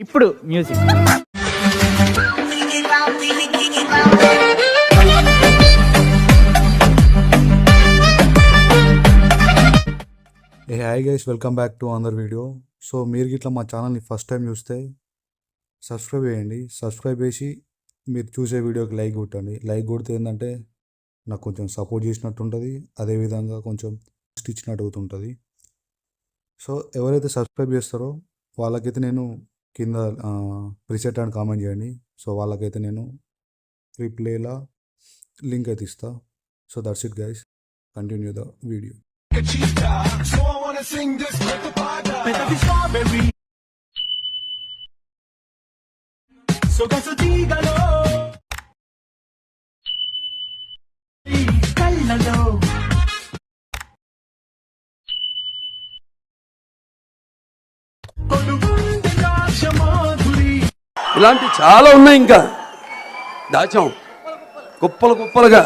ఇప్పుడు music. A hi guys, welcome back to another video. So మీరు గిట్లా మా ఛానల్ని ఫస్ట్ టైం చూస్తే సబ్స్క్రైబ్ చేయండి. సబ్స్క్రైబ్ చేసి మీరు చూసే వీడియోకి లైక్ కొట్టండి. లైక్ కొడితే ఏంటంటే నాకు కొంచెం సపోర్ట్ చేసినట్టు ఉంటుంది, అదేవిధంగా కొంచెం ఇచ్చినట్టు అవుతుంటుంది. సో ఎవరైతే సబ్స్క్రైబ్ చేస్తారో వాళ్ళకైతే నేను కింద ప్రిసెట్ అని కామెంట్ చేయండి. సో వాళ్ళకైతే నేను రిప్లేలా లింక్ అయితే ఇస్తా. So that's it guys, continue the video. So I wanna sing this with the Petafi strawberry. So that's a tigalo. Kallalo. Kodugundi kashamadhuri. ఇలాంటి చాలా ఉన్నాయి, ఇంకా దాచాం కుప్పలు కుప్పలుగా.